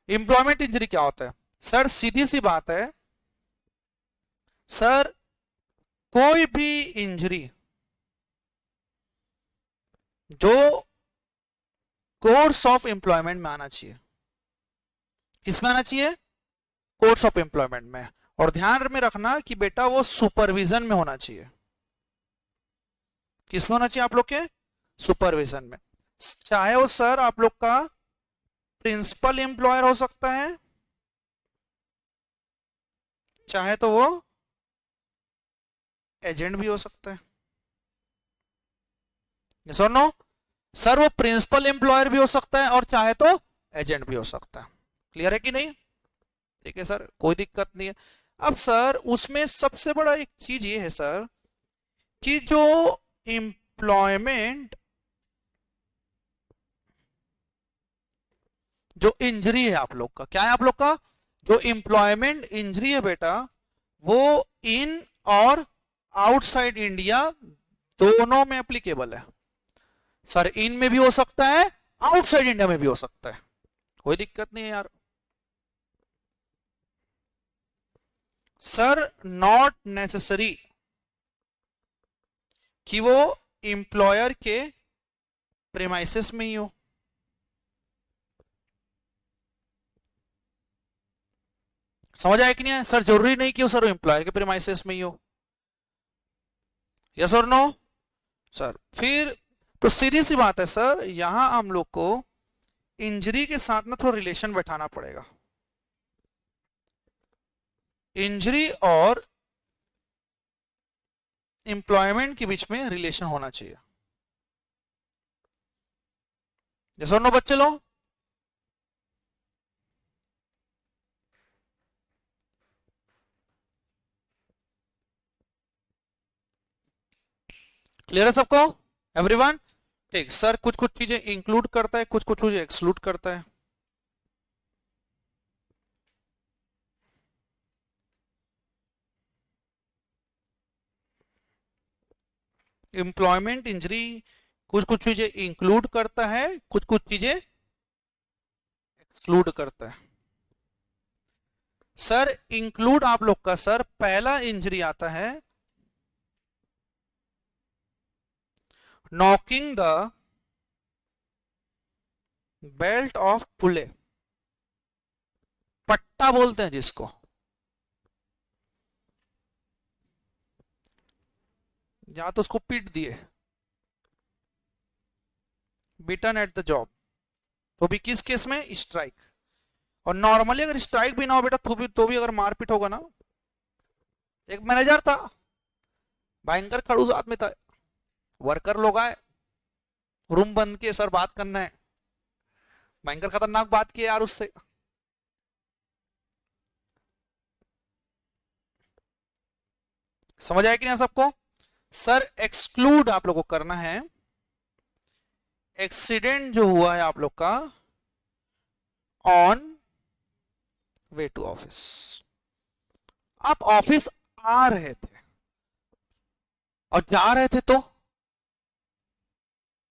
Employment injury क्या होता है सर? सीधी सी बात है सर, कोई भी इंजरी जो कोर्स ऑफ एम्प्लॉयमेंट में आना चाहिए, किस में आना चाहिए? कोर्स ऑफ एम्प्लॉयमेंट में। और ध्यान में रखना कि बेटा वो सुपरविजन में होना चाहिए। किस में होना चाहिए आप लोग के? सुपरविजन में। चाहे वो सर आप लोग का प्रिंसिपल एम्प्लॉयर हो सकता है, चाहे तो वो एजेंट भी हो सकता है। यस और नो? सर वो प्रिंसिपल एम्प्लॉयर भी हो सकता है और चाहे तो एजेंट भी हो सकता है। क्लियर है कि नहीं? ठीक है सर, कोई दिक्कत नहीं है। अब सर उसमें सबसे बड़ा एक चीज ये है सर कि जो एम्प्लॉयमेंट जो इंजरी है आप लोग का, क्या है आप लोग का? जो एम्प्लॉयमेंट इंजरी है बेटा, वो इन और आउटसाइड इंडिया दोनों में एप्लीकेबल है। सर इन में भी हो सकता है, आउटसाइड इंडिया में भी हो सकता है, कोई दिक्कत नहीं है यार। सर नॉट नेसेसरी कि वो एम्प्लॉयर के प्रेमाइसेस में ही हो। समझ आया कि नहीं है? सर जरूरी नहीं कि वो सर एम्प्लॉयर के प्रेमाइसेस में ही हो। यस और नो? सर फिर तो सीधी सी बात है सर, यहां हम लोग को इंजरी के साथ ना थोड़ा रिलेशन बैठाना पड़ेगा। इंजरी और एम्प्लॉयमेंट के बीच में रिलेशन होना चाहिए। यस और नो बच्चे लोग? क्लियर है सबको? एवरीवन? ठीक सर, कुछ कुछ चीजें इंक्लूड करता है, कुछ कुछ चीजें एक्सक्लूड करता है। एम्प्लॉयमेंट इंजरी कुछ कुछ चीजें इंक्लूड करता है, कुछ कुछ चीजें एक्सक्लूड करता है। सर इंक्लूड आप लोग का सर पहला इंजरी आता है नॉकिंग द बेल्ट ऑफ पुले, पट्टा बोलते हैं जिसको, या तो उसको पीट दिए, बीटन एट द जॉब, तो भी किस केस में? स्ट्राइक। और नॉर्मली अगर स्ट्राइक भी ना हो बेटा तो भी अगर मारपीट होगा ना। एक मैनेजर था, भयंकर खड़ूस आदमी था, वर्कर लोग आए, रूम बंद किए, सर बात करना है, भयंकर खतरनाक बात की यार उससे। समझ आया कि नहीं सबको? सर एक्सक्लूड आप लोग को करना है एक्सीडेंट जो हुआ है आप लोग का ऑन वे टू ऑफिस। आप ऑफिस आ रहे थे और जा रहे थे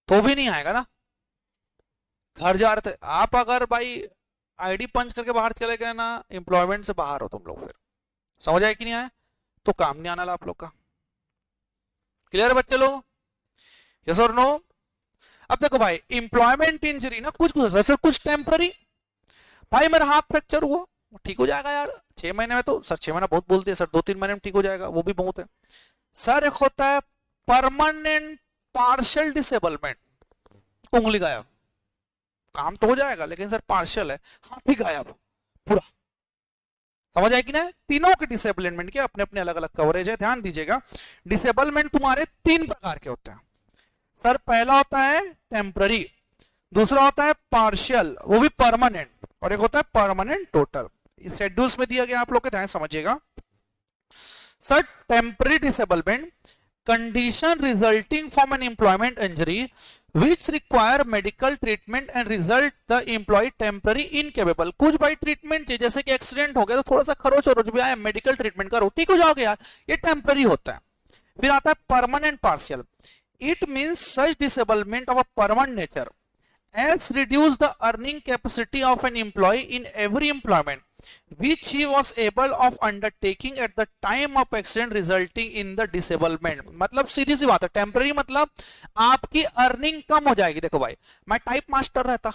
तो भी नहीं आएगा ना। घर जा रहे थे आप, अगर भाई आईडी पंच करके बाहर चले गए ना, एम्प्लॉयमेंट से बाहर हो तुम लोग, फिर समझ आए कि नहीं आए? तो काम नहीं आना आप लोग का। क्लियर है बच्चे लोग? यस और नो? अब देखो भाई, एम्प्लॉयमेंट इंजरी ना कुछ कुछ सर कुछ टेम्पररी, भाई मेरा हाथ फ्रैक्चर हुआ, ठीक हो जाएगा यार 6 महीने में। तो सर 6 महीना बहुत बोलते हैं सर, 2-3 महीने में ठीक हो जाएगा, वो भी बहुत है। सर एक होता है परमानेंट पार्शियल डिसेबलमेंट, उंगली गायब, काम तो हो जाएगा लेकिन सर पार्शियल है, हाथ ही गायब पूरा। समझ आए कि ना? तीनों के डिसेबलमेंट के अपने अपने अलग अलग कवरेज है, ध्यान दीजिएगा। डिसेबलमेंट तुम्हारे 3 प्रकार के होते हैं सर। पहला होता है टेम्पररी, दूसरा होता है पार्शियल, वो भी परमानेंट, और एक होता है परमानेंट टोटल। इस शेड्यूल्स में दिया गया, आप लोग के ध्यान समझिएगा। Sir temporary disablement, condition resulting from an employment injury which require medical treatment and result the employee temporary incapable। कुछ भाई ट्रीटमेंट चाहिए, जैसे कि एक्सीडेंट हो गया तो थोड़ा सा खरोच और भी आया, मेडिकल ट्रीटमेंट करो ठीक हो जाओगे यार, ये टेम्पररी होता है। फिर आता है permanent partial, it means such disablement of a permanent nature as reduce the earning capacity of an employ in every employment which he was able of undertaking at the time of accident resulting in the disablement। मतलब सीधी सी बात है, temporary मतलब आपकी earning कम हो जाएगी। देखो भाई, मैं टाइप मास्टर रहता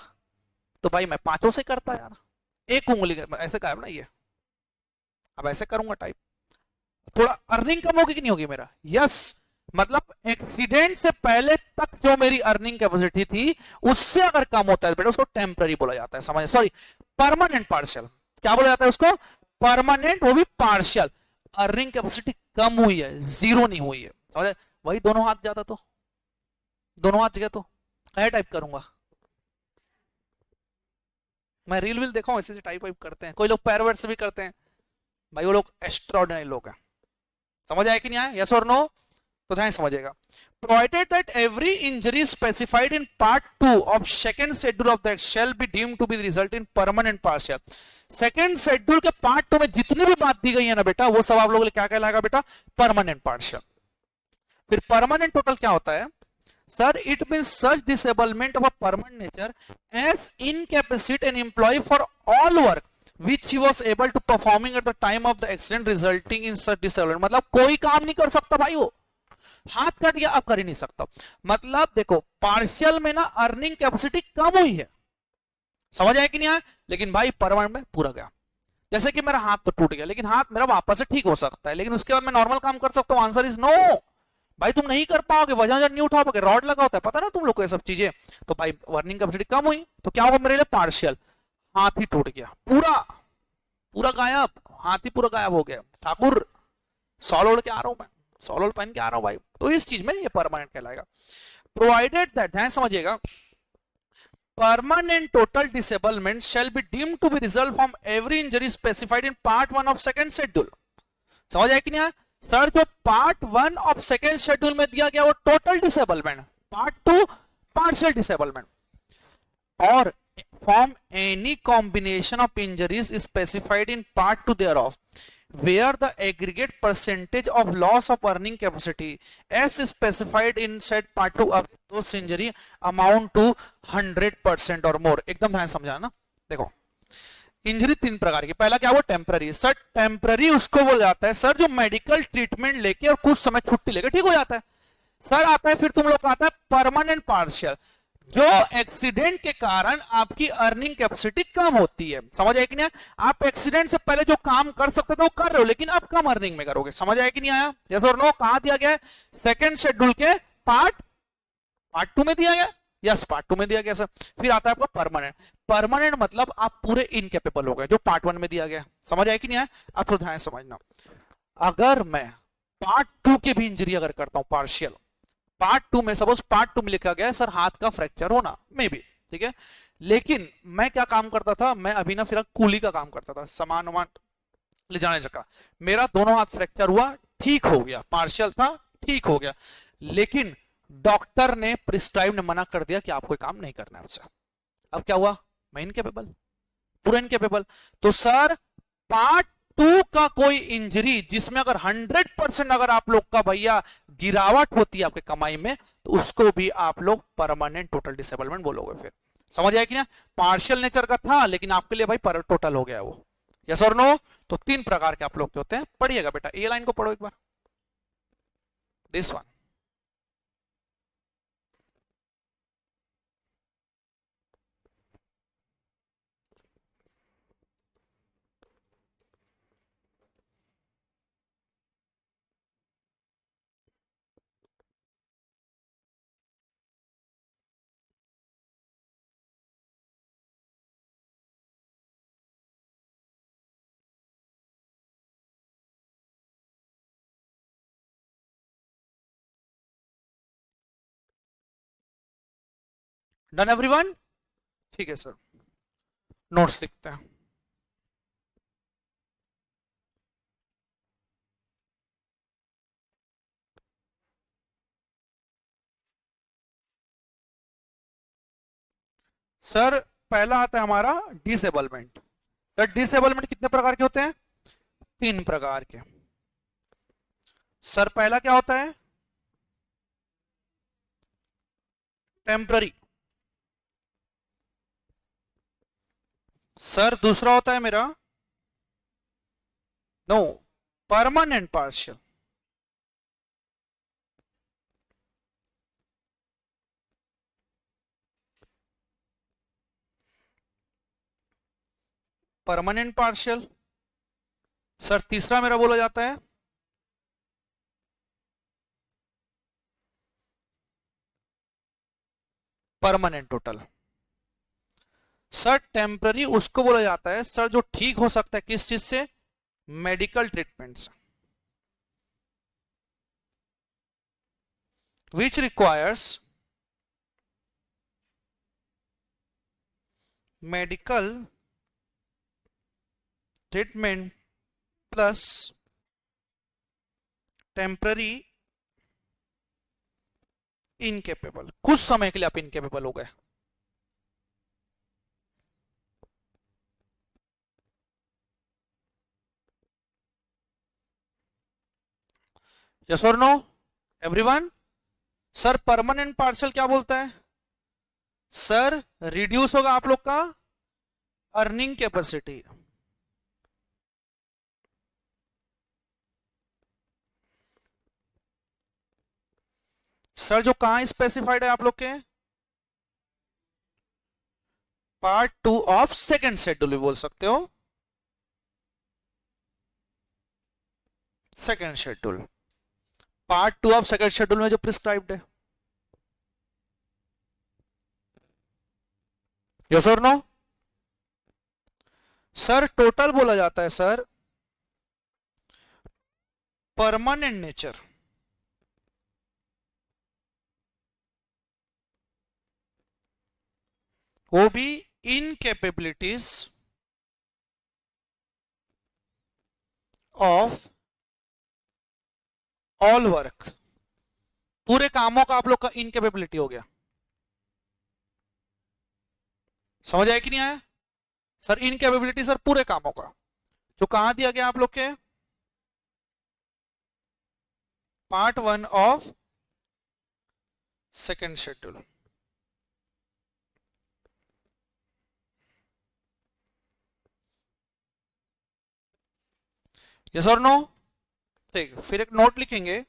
तो भाई मैं पांचों से करता यार, एक उंगली ऐसे का है ना ये, अब ऐसे करूंगा टाइप, थोड़ा अर्निंग कम होगी कि नहीं होगी मेरा? यस, मतलब एक्सीडेंट से पहले तक जो मेरी अर्निंग कैपेसिटी थी उससे अगर कम होता है बेटा उसको टेम्पररी बोला जाता है, समझ, सॉरी परमानेंट पार्शियल, क्या बोला जाता है उसको? परमानेंट, वो भी पार्शियल। अर्निंग कैपेसिटी कम हुई है, जीरो नहीं हुई है, समझे? वही दोनों हाथ जाता तो, दोनों हाथ गया तो क्या टाइप करूंगा मैं? रील विल देखा हूं ऐसे टाइप वाइप करते हैं, कोई लोग पैर वैर से भी करते हैं भाई, वो लोग एक्स्ट्राऑर्डिनरी लोग हैं। समझ आया कि नहीं आया? यस और नो? तो ध्यान समझिएगा। Provided that every injury specified in part 2 of second schedule of the act shall be deemed to be the result in permanent partial। Second schedule के पार्ट 2 में जितनी भी बात दी गई है ना बेटा, वो सब आप लोगों के क्या कहलाएगा बेटा? Permanent partial. फिर परमानेंट टोटल क्या होता है? Sir it mean such disablement of a permanent nature as incapacitates an employee for all work which he was able to performing at the time of the accident resulting in such disablement। मतलब कोई काम नहीं कर सकता भाई, वो हाथ cut गया अब कर ही नहीं सकता। मतलब देखो पार्शियल में ना अर्निंग कैपेसिटी कम हुई है, समझ आया कि नहीं आया? लेकिन भाई परमानेंट में पूरा गया। जैसे कि मेरा हाथ तो टूट गया लेकिन हाथ मेरा वापस से ठीक हो सकता है, लेकिन उसके बाद मैं नॉर्मल काम कर सकता हूं? आंसर इज नो भाई, तुम नहीं कर पाओगे, वजन नहीं उठा पाओगे, रॉड लगा होता है, पता ना तुम लोग को ये सब चीजें। तो भाई अर्निंग कैपेसिटी कम हुई तो क्या होगा मेरे लिए? पार्शियल। हाथ ही टूट गया, पूरा पूरा गायब, हाथ ही पूरा गायब हो गया। ठाकुर सॉल ओढ़ के आ रहा हूं मैं, सॉल ओढ़ पहन के आ रहा हूं भाई, तो इस चीज में ये परमानेंट कहलाएगा। प्रोवाइडेड दैट, ध्यान समझिएगा, permanent total disablement shall be deemed to be result from every injury specified in part 1 of second schedule। समझ आया कि नहीं? सर जो पार्ट 1 ऑफ सेकेंड शेड्यूल में दिया गया वो total disablement, part 2 partial disablement, और from any combination of injuries specified in part 2 thereof where the aggregate percentage of loss of earning capacity as specified in said part 2 of those injury amount to 100% or more। एकदम ध्यान समझा ना? देखो injury तीन प्रकार की, पहला क्या वो टेम्पररी। सर टेम्पररी उसको बोला जाता है सर जो मेडिकल ट्रीटमेंट लेके और कुछ समय छुट्टी लेके ठीक हो जाता है। सर आता है फिर तुम लोग का आता है परमानेंट पार्शियल, जो एक्सीडेंट के कारण आपकी अर्निंग कैपेसिटी कम होती है। समझ आया कि नहीं? आप एक्सीडेंट से पहले जो काम कर सकते थे वो कर रहे हो लेकिन अब कम अर्निंग में करोगे। समझ आया कि नहीं आया? यस और नो? कहां दिया गया है? सेकेंड शेड्यूल के पार्ट 2 में दिया गया। यस पार्ट 2 में दिया गया सर। फिर आता है आपका परमानेंट। परमानेंट मतलब आप पूरे इनकेपेबल हो गए, जो पार्ट 1 में दिया गया। समझ आया कि नहीं आया? अब थोड़ा ध्यान समझना, अगर मैं पार्ट 2 की भी इंजरी अगर करता हूं पार्शियल, पार्ट 2 में सपोज पार्ट 2 में लिखा गया है सर हाथ का फ्रैक्चर होना मे बी, ठीक है, लेकिन मैं क्या काम करता था? मैं अभी ना फिर कूली का काम करता था, सामान वामान ले जाने का। मेरा दोनों हाथ फ्रैक्चर हुआ, ठीक हो गया, पार्शियल था ठीक हो गया, लेकिन डॉक्टर ने प्रिस्क्राइब ने मना कर दिया कि आपको काम नहीं करना है उससे। अब क्या हुआ? मैं इनकेपेबल, पूरा इनकेपेबल। तो सर पार्ट 2 का कोई इंजरी जिसमें अगर 100% अगर आप लोग का भैया गिरावट होती है आपके कमाई में, तो उसको भी आप लोग परमानेंट टोटल डिसेबलमेंट बोलोगे। फिर समझ आया कि ना? पार्शियल नेचर का था लेकिन आपके लिए भाई टोटल हो गया वो। यस और नो? तो तीन प्रकार के आप लोग के होते हैं। पढ़िएगा बेटा, ए लाइन को पढ़ो एक बार, दिस वन। Done everyone? ठीक है सर, नोट्स लिखते हैं। सर पहला आता है हमारा डिसेबलमेंट। सर डिसेबलमेंट कितने प्रकार के होते हैं? तीन प्रकार के। सर पहला क्या होता है? टेम्पररी। सर दूसरा होता है मेरा no permanent partial. Permanent partial. Sir तीसरा मेरा बोला जाता है परमानेंट टोटल। सर टेम्पररी उसको बोला जाता है सर जो ठीक हो सकता है किस चीज से, मेडिकल ट्रीटमेंट से, which requires medical treatment plus temporary incapable. कुछ समय के लिए आप इनकेपेबल हो गए। यस और no everyone. Sir permanent partial क्या बोलता है, सर रिड्यूस होगा आप लोग का अर्निंग कैपेसिटी। सर जो कहां स्पेसिफाइड है आप लोग के पार्ट 2 ऑफ सेकेंड शेड्यूल भी बोल सकते हो, second schedule, part 2 of second schedule में जो प्रिस्क्राइब्ड है। यस और नो। सर टोटल बोला जाता है सर परमानेंट नेचर, वो भी इनकेपेबिलिटीज ऑफ ऑल वर्क। पूरे कामों का आप लोग का इनकेपेबिलिटी हो गया। समझ आया कि नहीं आया। सर इनकेपेबिलिटी सर पूरे कामों का, जो कहां दिया गया आप लोग के part 1 of second schedule. Yes और नो। ठीक, फिर एक नोट लिखेंगे,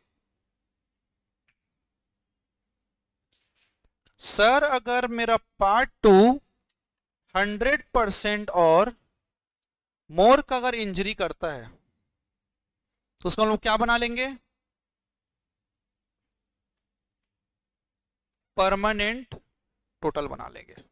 सर अगर मेरा पार्ट 2 100% और मोर का अगर इंजरी करता है तो उसको हम लोग क्या बना लेंगे, परमानेंट टोटल बना लेंगे।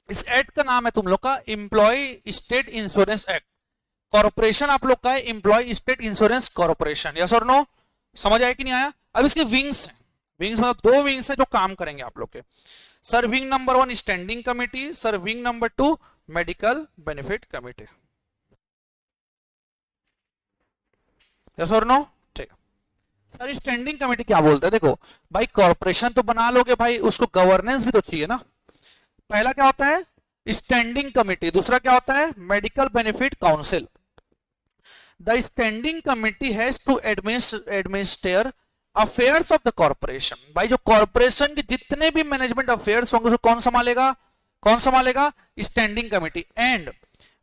इस एक्ट का नाम है तुम लोग का employ state insurance act. Corporation आप लोग का है employ state insurance corporation. Yes और नो। समझ आया कि नहीं आया। अब इसके विंग्स हैं, विंग्स मतलब दो विंग्स है जो काम करेंगे आप लोग के। Sir wing number 1 standing committee, sir wing number 2 medical benefit committee. Yes और नो। ठीक। सर स्टैंडिंग कमेटी क्या बोलते हैं, देखो भाई कॉर्पोरेशन तो बना लोगे भाई, उसको गवर्नेंस भी तो चाहिए ना। पहला क्या होता है स्टैंडिंग कमेटी, दूसरा क्या होता है medical benefit council. The standing committee has to administer affairs of the corporation. भाई जो कॉर्पोरेशन के जितने भी मैनेजमेंट अफेयर्स होंगे उसको कौन संभालेगा, कौन संभालेगा, standing committee. And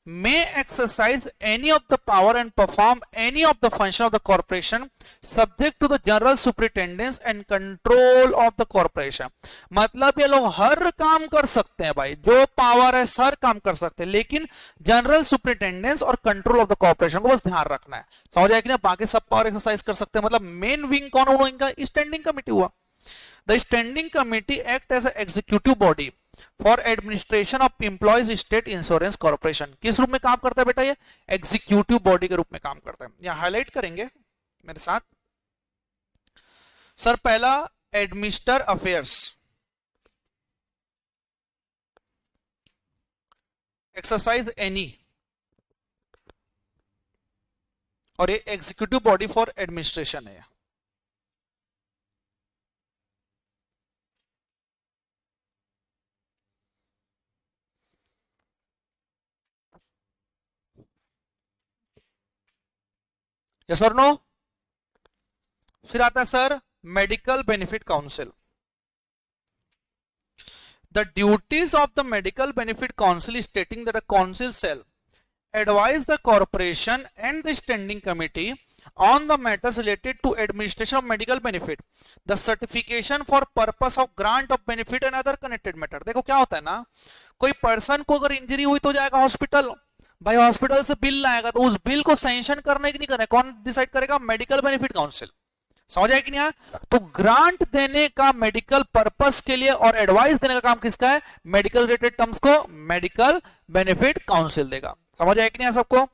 may exercise any of the power and perform any of the function of the corporation subject to the general superintendence and control of the corporation। मतलब ये लोग हर काम कर सकते हैं भाई, जो पावर है हर काम कर सकते हैं, लेकिन जनरल सुपरिटेंडेंस और कंट्रोल ऑफ द कॉर्पोरेशन को बस ध्यान रखना है। समझ आया कि ना, बाकी सब पावर एक्सरसाइज कर सकते हैं। मतलब मेन विंग कौन हुआ इनका, स्टैंडिंग कमेटी हुआ। The standing committee act as executive body for administration of employees state insurance corporation. किस रूप में काम करता है बेटा, ये एग्जीक्यूटिव बॉडी के रूप में काम करता है। यहां हाईलाइट करेंगे मेरे साथ। सर पहला एडमिनिस्टर अफेयर्स, एक्सरसाइज एनी, और ये एग्जीक्यूटिव बॉडी फॉर एडमिनिस्ट्रेशन है। यस और नो। फिर आता है sir medical benefit council. The duties of the medical benefit council stating that a council shall advise the corporation and the standing committee on the matters related to administration of medical benefit, the certification for purpose of grant of benefit and other connected matter। देखो क्या होता है ना, कोई person को अगर injury हुई तो जाएगा हॉस्पिटल, भाई हॉस्पिटल से बिल लाएगा, तो उस बिल को सैंक्शन करना है कि नहीं करना है, कौन डिसाइड करेगा? Medical benefit council. समझ आया कि नहीं आया? तो ग्रांट देने का मेडिकल पर्पस के लिए और एडवाइस देने का काम किसका है? मेडिकल रिलेटेड टर्म्स को मेडिकल बेनिफिट काउंसिल देगा। समझ आया कि नहीं सबको?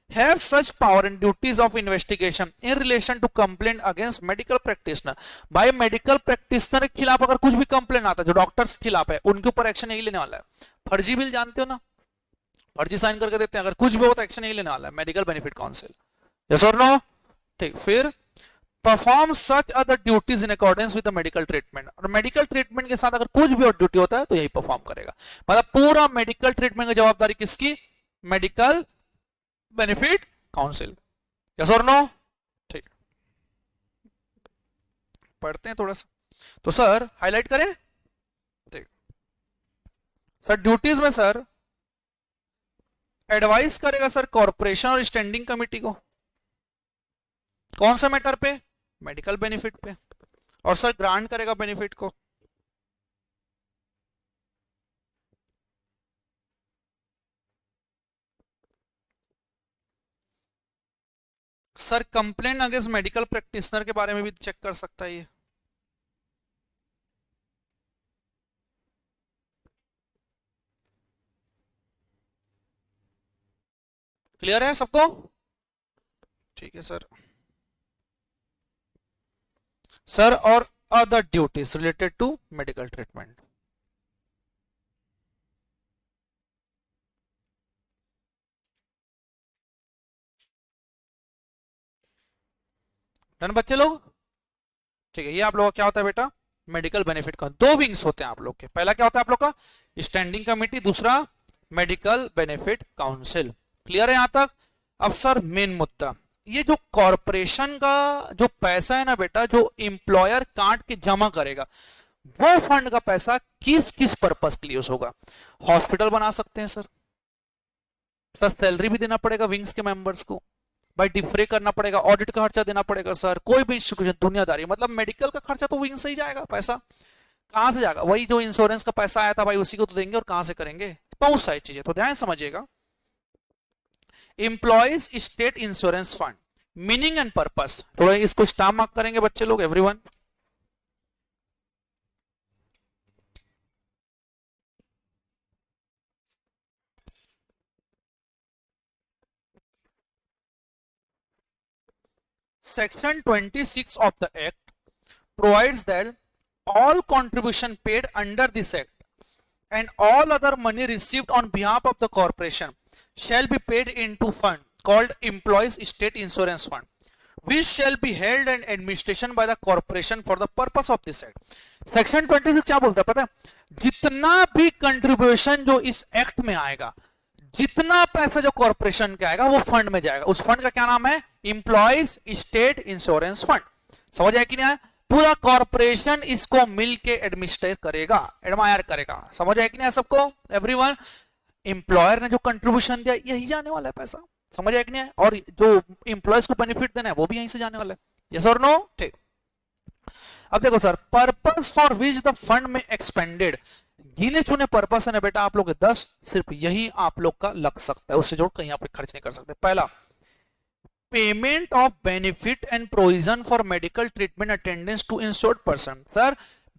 Have such power and duties of investigation in relation to complaint against medical practitioner। भाई मेडिकल प्रैक्टिशनर के खिलाफ अगर कुछ भी कंप्लेंट आता है, जो डॉक्टर्स के खिलाफ है, उनके ऊपर एक्शन नहीं लेने वाला है। फर्जी बिल जानते हो ना, फर्जी साइन करके देते हैं, अगर कुछ भी हो तो एक्शन नहीं लेने वाला है मेडिकल बेनिफिट काउंसिल। यस और नो? ठीक। फिर perform such other duties in accordance with the medical treatment. और मेडिकल ट्रीटमेंट के साथ अगर कुछ भी और ड्यूटी होता है तो यही परफॉर्म करेगा। मतलब पूरा मेडिकल ट्रीटमेंट की जवाबदारी किसकी? Medical benefit council. यस और नो? ठीक, पढ़ते हैं थोड़ा सा। तो सर हाईलाइट करें। ठीक सर, ड्यूटीज में सर एडवाइस करेगा सर कॉर्पोरेशन और स्टैंडिंग कमिटी को, कौन सा मैटर पे? मेडिकल बेनिफिट पे। और सर ग्रांट करेगा बेनिफिट को। Sir complaint against medical practitioner के बारे में भी चेक कर सकता है ये। क्लियर है सबको? ठीक है सर। सर और other duties related to medical treatment. Done बच्चे लोग? ठीक है, ये आप लोगों का क्या होता है बेटा? मेडिकल बेनिफिट का दो विंग्स होते हैं आप लोग के। पहला क्या होता है आप लोग का? स्टैंडिंग कमेटी, दूसरा मेडिकल बेनिफिट काउंसिल। क्लियर है यहां तक? अब सर मेन मुद्दा, ये जो कॉरपोरेशन का जो पैसा है ना बेटा, जो इंप्लॉयर काट के जमा करेगा, वो फंड का पैसा किस किस पर्पस के लिए यूज होगा? हॉस्पिटल बना सकते हैं सर, सर सैलरी भी देना पड़ेगा विंग्स के मेंबर्स को, भाई डिफ्रे करना पड़ेगा, ऑडिट का खर्चा देना पड़ेगा सर, कोई भी इंस्टीट्यूशन दुनियादारी, मतलब मेडिकल का खर्चा तो विंग से ही जाएगा। पैसा कहां से जाएगा? वही जो इंश्योरेंस का पैसा आया था भाई, उसी को तो देंगे, और कहां से करेंगे? बहुत सारी चीजें, तो ध्यान समझिएगा। Employees state insurance fund, meaning and purpose, थोड़ा इसको स्टार मार्क करेंगे बच्चे लोग, everyone. Section 26 of the Act provides that all contribution paid under this Act and all other money received on behalf of the corporation shall be paid into fund called Employees State Insurance Fund, which shall be held and administration by the corporation for the purpose of this Act। Section 26 क्या बोलता है पता है? जितना भी contribution जो इस act में आएगा, जितना पैसा जो कॉर्पोरेशन का आएगा वो फंड में जाएगा। उस फंड का क्या नाम है? Employees state insurance fund. समझ आया कि नहीं आया? पूरा कॉर्पोरेशन इसको मिलके एडमिनिस्ट्रेट करेगा, एडमायर करेगा। समझ आया कि नहीं सबको? एवरीवन, एम्प्लॉयर ने जो कंट्रीब्यूशन दिया यही जाने वाला है पैसा। समझ आया कि नहीं? और जो एम्प्लॉयज को बेनिफिट देना है वो भी यहीं से जाने वाला है। यस और नो? ठीक। अब देखो sir, purpose for which the fund में एक्सपेंडेड, गिने चुने पर्पस है ना बेटा आप लोग 10, सिर्फ यही आप लोग का लग सकता है, उससे जोड़ कहीं आप खर्च नहीं कर सकते। पहला, payment of benefit and provision for medical treatment attendance to insured person. Sir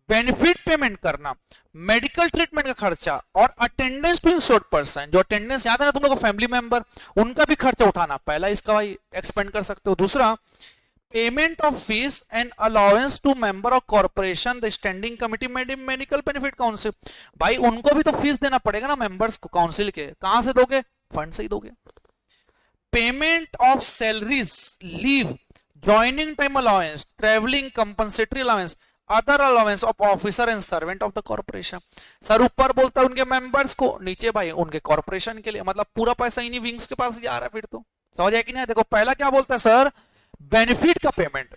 benefit payment करना, मेडिकल ट्रीटमेंट का खर्चा और अटेंडेंस टू इंश्योर्ड पर्सन, जो अटेंडेंस याद है ना तुम लोग फैमिली मेंबर, उनका भी खर्चा उठाना, पहला इसका भाई एक्सपेंड कर सकते हो। दूसरा, payment of fees and allowance to member of corporation the standing committee medical benefit council, भाई उनको भी तो फीस देना पड़ेगा ना मेंबर्स को काउंसिल के, कहां से दोगे? फंड से ही दोगे। Payment of salaries, leave, joining time allowance, travelling compensatory allowance, other allowance of officer and servant of the corporation. Sir ऊपर बोलता है उनके मेंबर्स को, नीचे भाई उनके कॉर्पोरेशन के लिए, मतलब पूरा पैसा इन्हीं विंग्स के पास जा रहा है फिर तो। समझ आया कि नहीं? देखो पहला क्या बोलता है सर? बेनिफिट का पेमेंट,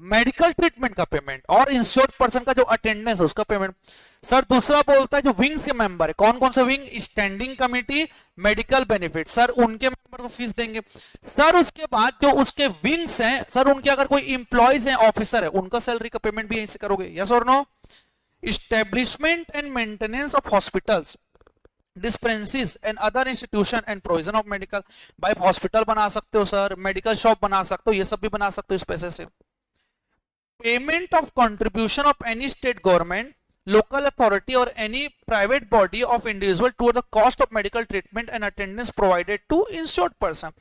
मेडिकल ट्रीटमेंट का पेमेंट और इंश्योर्ड पर्सन का जो अटेंडेंस है उसका पेमेंट। सर दूसरा बोलता है जो विंग्स के मेंबर है, कौन कौन से wing, standing committee, medical benefit, sir उनके मेंबर को फीस देंगे। सर उसके बाद जो उसके विंग्स हैं, सर उनके अगर कोई इंप्लॉइज हैं, ऑफिसर है, उनका सैलरी का पेमेंट भी यहीं से करोगे, यस और no. Establishment and maintenance of hospitals, dispensaries and other institution and provision of medical, भाई हॉस्पिटल बना सकते हो सर, मेडिकल शॉप बना सकते हो, ये सब भी बना सकते हो इस पैसे से। Payment of contribution of any state government, local authority और any private body of individual to the cost of medical treatment and attendance provided to insured person.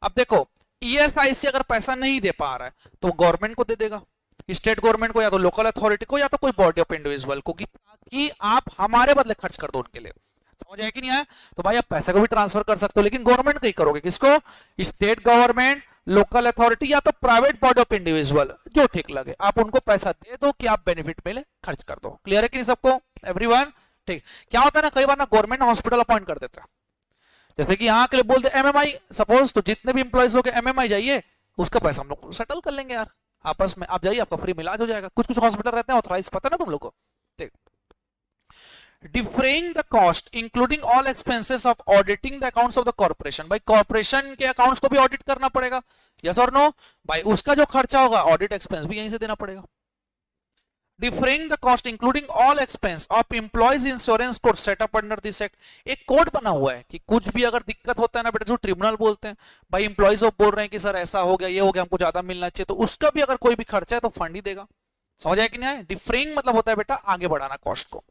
अब देखो ईएसआईसी अगर पैसा नहीं दे पा रहा है तो गवर्नमेंट को दे देगा, स्टेट गवर्नमेंट को या तो लोकल अथॉरिटी को या तो कोई बॉडी ऑफ इंडिविजुअल को, ताकि आप हमारे बदले खर्च कर दो उनके लिए। समझ आया कि नहीं आया? तो भाई आप पैसे को भी ट्रांसफर कर सकते हो, लेकिन गवर्नमेंट को ही करोगे, किसको, स्टेट गवर्नमेंट, लोकल अथॉरिटी या तो प्राइवेट बॉडी ऑफ इंडिविजुअल, जो ठीक लगे आप उनको पैसा दे दो कि आप बेनिफिट मिले, खर्च कर दो। क्लियर है कि नहीं सबको, एवरीवन? ठीक। क्या होता है ना, कई बार ना गवर्नमेंट हॉस्पिटल अपॉइंट कर देता है, जैसे कि यहाँ के लिए बोलते एमएमआई, सपोज, तो जितने भी इंप्लॉइज लोग एमएमआई जाइए, उसका पैसा हम लोग सेटल कर लेंगे यार आपस में, आप जाइए, आपका फ्री में इलाज हो जाएगा। कुछ कुछ हॉस्पिटल रहते हैं ऑथराइज, पता ना तुम लोग को। ठीक। Defraying the cost including all expenses of auditing the accounts of the corporation, भाई कॉर्पोरेशन के अकाउंट्स को भी ऑडिट करना पड़ेगा, यस और नो। भाई उसका जो खर्चा होगा ऑडिट एक्सपेंस भी यहीं से देना पड़ेगा। Defraying the cost including all expense of employees insurance code set up under this act, एक कोड बना हुआ है कि कुछ भी अगर दिक्कत होता है ना बेटा, जो ट्रिब्यूनल बोलते हैं, भाई एम्प्लॉइज बोल रहे हैं कि सर ऐसा हो गया, ये हो गया, हमको ज्यादा मिलना चाहिए, तो उसका भी अगर कोई भी खर्चा है तो फंड ही देगा। समझ आया कि नहीं है? डिफरेइंग मतलब होता है बेटा आगे बढ़ाना कॉस्ट को।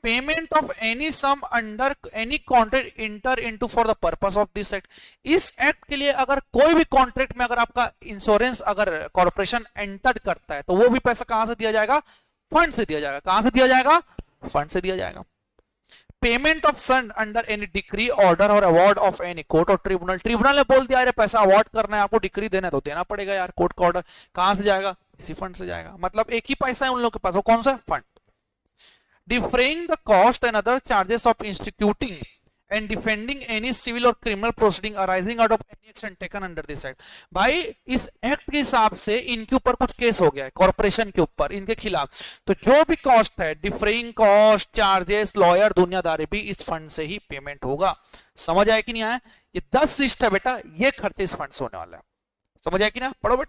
Payment of any sum under any contract inter into for the purpose of this act, इस एक्ट के लिए अगर कोई भी कॉन्ट्रैक्ट में अगर आपका इंश्योरेंस अगर कॉर्पोरेशन एंटर करता है तो वो भी पैसा कहां से दिया जाएगा, फंड से दिया जाएगा। कहां से दिया जाएगा, फंड से दिया जाएगा। Payment of sum under any decree order और अवार्ड ऑफ एनी कोर्ट और ट्रिब्यूनल, ट्रिब्यूनल ने बोल दिया अरे पैसा अवार्ड करना है आपको, डिक्री देना है तो देना पड़ेगा यार, कोर्ट का ऑर्डर, कहां से जाएगा, इसी फंड से जाएगा। मतलब एक ही पैसा है उन लोगों के पास, वो कौन सा, fund. Defraying the cost and other charges of instituting and defending any civil or criminal proceeding arising out of any action taken under this act, भाई इस एक्ट के हिसाब से इनके ऊपर कुछ केस हो गया है कॉर्पोरेशन के ऊपर, इनके खिलाफ, तो जो भी कॉस्ट है, डिफरेइंग कॉस्ट, चार्जेस, लॉयर, दुनियादारी भी इस फंड से ही पेमेंट होगा। समझ आया कि नहीं आया? ये 10 लिस्ट है बेटा, ये खर्चे इस फंड से होने वाला है। समझ आया कि ना, पढ़ो बेटा।